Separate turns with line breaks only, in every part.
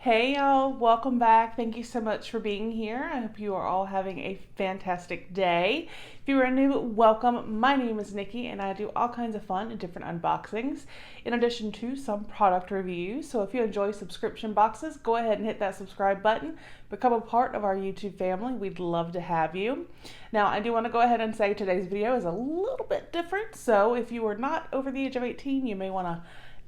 Hey y'all, welcome back. Thank you so much for being here. I hope you are all having a fantastic day. If you are new, welcome. My name is Nikki and I do all kinds of fun and different unboxings in addition to some product reviews. So if you enjoy subscription boxes, go ahead and hit that subscribe button. Become a part of our YouTube family. We'd love to have you. Now, I do want to go ahead and say today's video is a little bit different. So if you are not over the age of 18, you may want to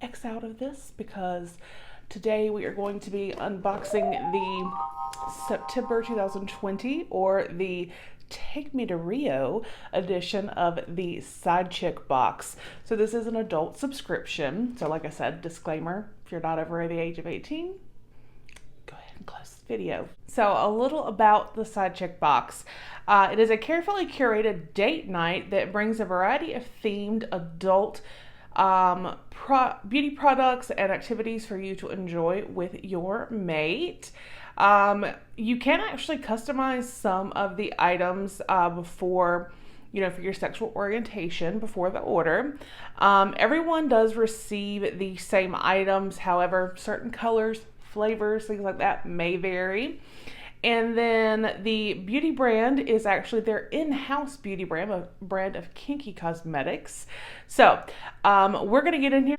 X out of this because today we are going to be unboxing the September 2020 or the Take Me to Rio edition of the Side Chick box. So this is an adult subscription. So like I said, disclaimer, if you're not over the age of 18, go ahead and close the video. So a little about the Side Chick box. It is a carefully curated date night that brings a variety of themed adult beauty products and activities for you to enjoy with your mate. You can actually customize some of the items before, for your sexual orientation before the order. Everyone does receive the same items. However, certain colors, flavors, things like that may vary. And then the beauty brand is actually their in-house beauty brand, a brand of kinky cosmetics. So we're going to get in here.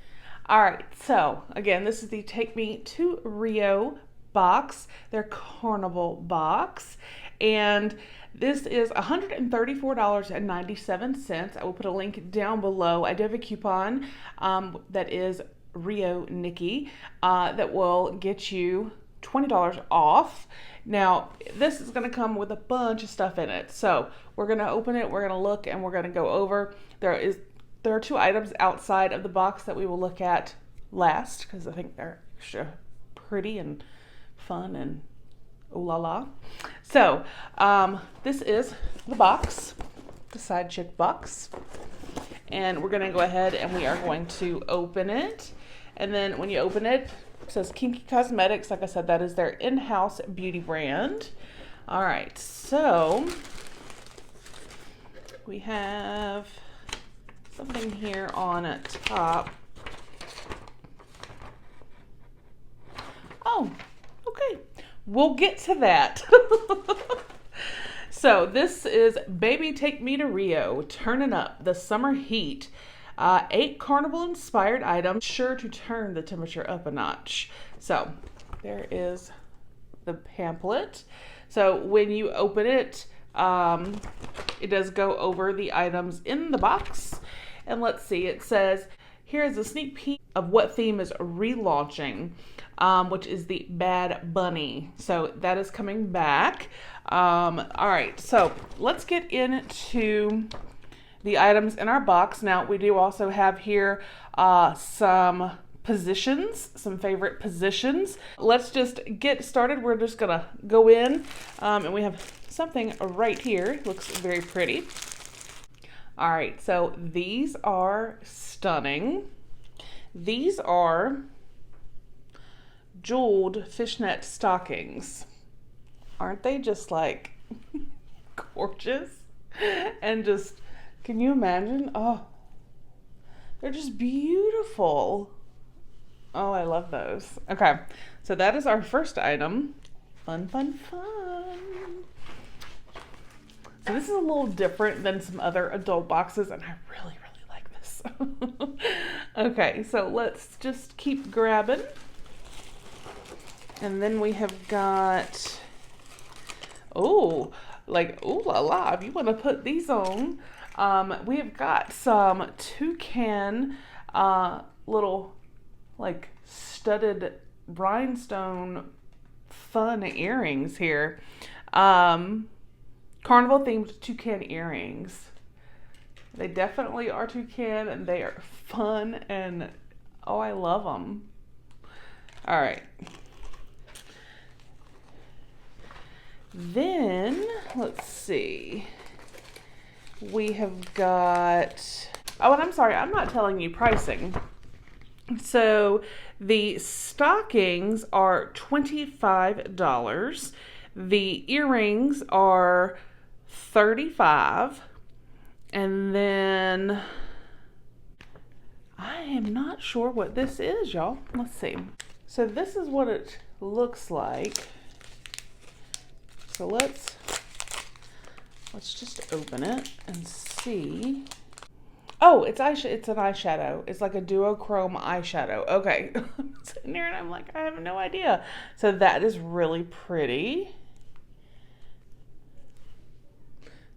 All right, so again, this is the Take Me to Rio box, their Carnival box. And this is $134.97. I will put a link down below. I do have a coupon that is Rio Nikki that will get you $20 off. Now, this is going to come with a bunch of stuff in it. So we're going to open it, we're going to look, and we're going to go over. There are two items outside of the box that we will look at last because I think they're extra pretty and fun and ooh la la. So this is the box, the Side Chick box. And we're going to go ahead and we are going to open it. And then when you open it, it says Kinky Cosmetics. Like I said, that is their in-house beauty brand. All right, so we have something here on top. Oh, okay. We'll get to that. So this is Baby Take Me to Rio, turning up the summer heat. 8 carnival-inspired items, sure to turn the temperature up a notch. So there is the pamphlet. So when you open it, it does go over the items in the box. And let's see, it says, here is a sneak peek of what theme is relaunching, which is the Bad Bunny. So that is coming back. All right, so let's get into the items in our box. Now, we do also have here some positions, some favorite positions. Let's just get started. We're just gonna go in and we have something right here. It looks very pretty. All right, so these are stunning. These are jeweled fishnet stockings. Aren't they just like gorgeous? And just, can you imagine? Oh, they're just beautiful. Oh, I love those. Okay, so that is our first item. Fun, fun, fun. So this is a little different than some other adult boxes, and I really, really like this. Okay, so let's just keep grabbing. And then we have got, oh, like, ooh la la, if you want to put these on. We have got some toucan little like studded rhinestone fun earrings here. Carnival themed toucan earrings. They definitely are toucan and they are fun and oh, I love them. All right. Then let's see. We have got, oh, and I'm sorry, I'm not telling you pricing. So the stockings are $25. The earrings are $35. And then I am not sure what this is, y'all. Let's see. So this is what it looks like. So let's just open it and see. Oh, it's an eyeshadow. It's like a duochrome eyeshadow. Okay. I'm sitting here and I'm like, I have no idea. So that is really pretty.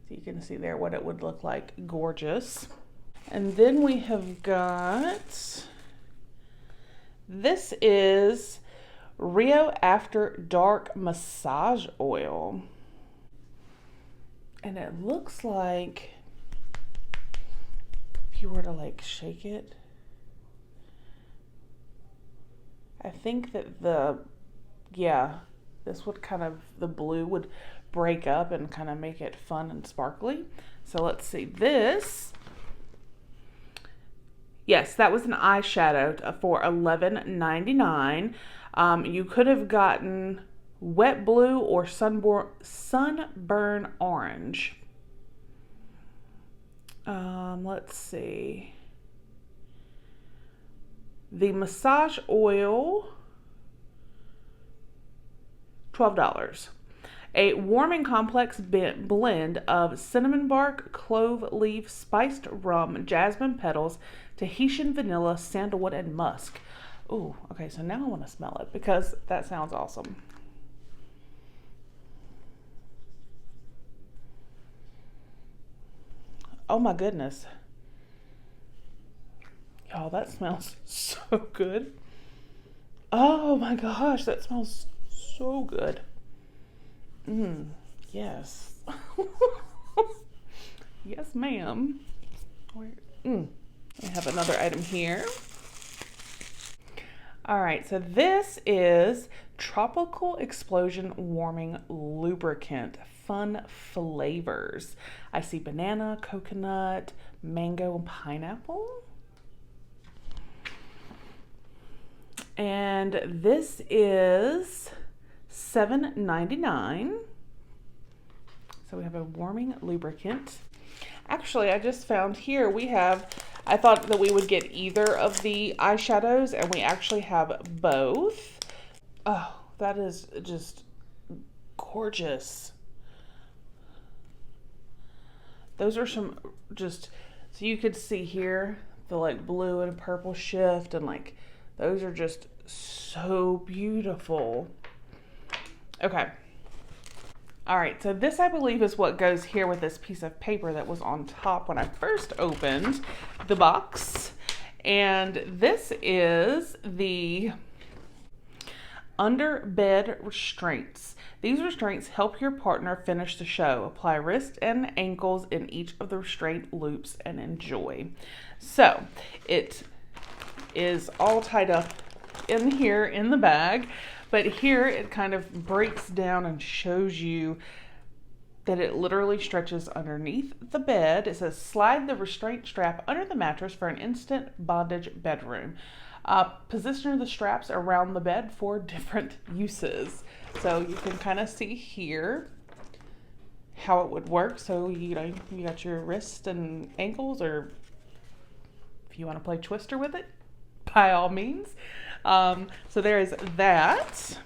So you can see there what it would look like. Gorgeous. And then we have got, this is Rio After Dark Massage Oil. And it looks like, if you were to like shake it, I think that this would kind of, the blue would break up and kind of make it fun and sparkly. So let's see this. Yes, that was an eyeshadow for $11.99. You could have gotten wet blue or sunburn orange. Let's see. The massage oil, $12. A warming complex blend of cinnamon bark, clove leaf, spiced rum, jasmine petals, Tahitian vanilla, sandalwood, and musk. Ooh, okay, so now I want to smell it because that sounds awesome. Oh my goodness. Y'all, that smells so good. Oh my gosh, that smells so good. Yes. Yes, ma'am. I have another item here. All right, so this is Tropical Explosion Warming Lubricant. Fun flavors. I see banana, coconut, mango, and pineapple. And this is $7.99. So we have a warming lubricant. Actually, I just found here I thought that we would get either of the eyeshadows, and we actually have both. Oh, that is just gorgeous. Those are some so you could see here the like blue and purple shift, and like those are just so beautiful. Okay. All right, so this I believe is what goes here with this piece of paper that was on top when I first opened the box. And this is the under bed restraints. These restraints help your partner finish the show. Apply wrists and ankles in each of the restraint loops and enjoy. So it is all tied up in here in the bag, but here it kind of breaks down and shows you that it literally stretches underneath the bed. It says slide the restraint strap under the mattress for an instant bondage bedroom. Position the straps around the bed for different uses. So you can kind of see here how it would work. So you got your wrists and ankles, or if you want to play Twister with it, by all means. So there is that.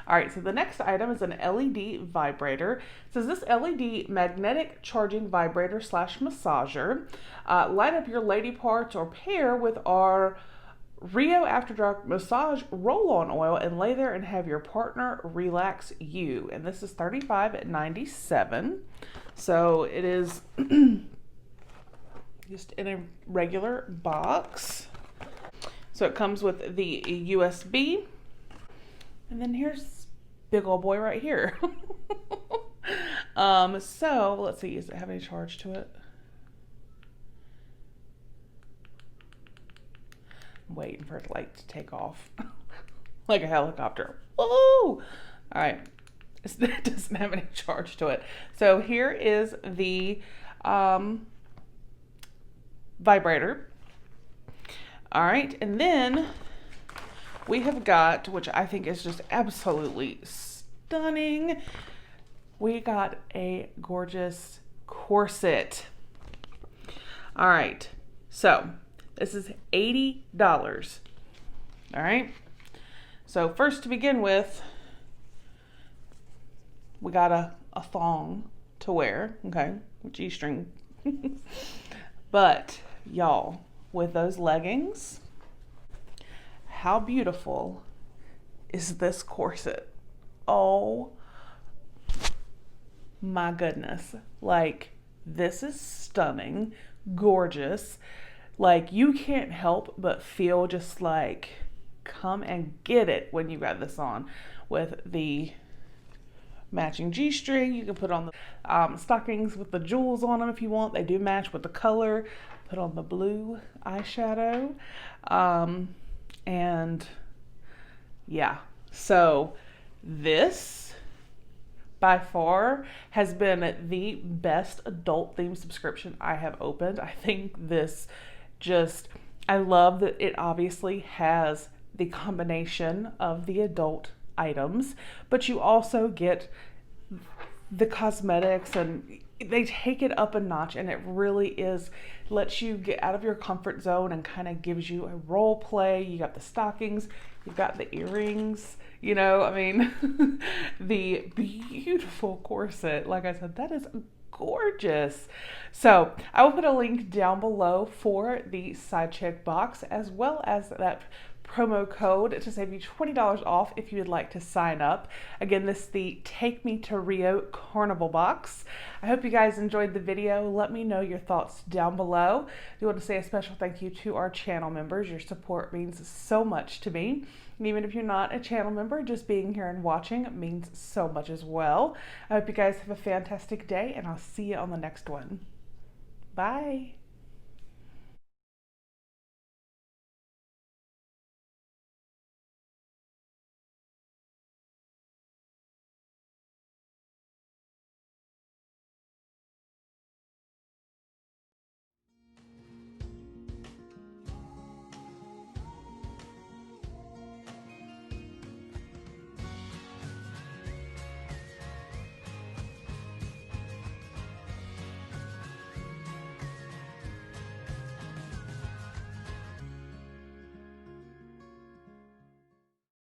All right, so the next item is an LED vibrator. It says this LED magnetic charging vibrator / massager. Light up your lady parts or pair with our Rio After Dark Massage Roll-On Oil and lay there and have your partner relax you. And this is $35.97. So it is just in a regular box. So it comes with the USB. And then here's big old boy right here. So let's see, does it have any charge to it? I'm waiting for it like to take off like a helicopter. Oh, all right. It doesn't have any charge to it. So here is the vibrator. All right, and then we have got, which I think is just absolutely stunning, we got a gorgeous corset. All right, so this is $80. All right, So first, to begin with, we got a thong to wear, okay, G-string. But y'all, with those leggings, how beautiful is this corset? Oh my goodness. Like, this is stunning, gorgeous. Like, you can't help but feel just like, come and get it when you got this on with the matching G-string. You can put on the stockings with the jewels on them if you want. They do match with the color. Put on the blue eyeshadow. And yeah, so this by far has been the best adult themed subscription I have opened. I think this I love that it obviously has the combination of the adult items, but you also get the cosmetics, and they take it up a notch, and it really lets you get out of your comfort zone and kind of gives you a role play. You got the stockings, you've got the earrings, I mean, the beautiful corset. Like I said, that is gorgeous. So I will put a link down below for the side check box, as well as that promo code to save you $20 off if you would like to sign up. Again, this is the Take Me to Rio Carnival box. I hope you guys enjoyed the video. Let me know your thoughts down below. I want to say a special thank you to our channel members. Your support means so much to me. And even if you're not a channel member, just being here and watching means so much as well. I hope you guys have a fantastic day, and I'll see you on the next one. Bye.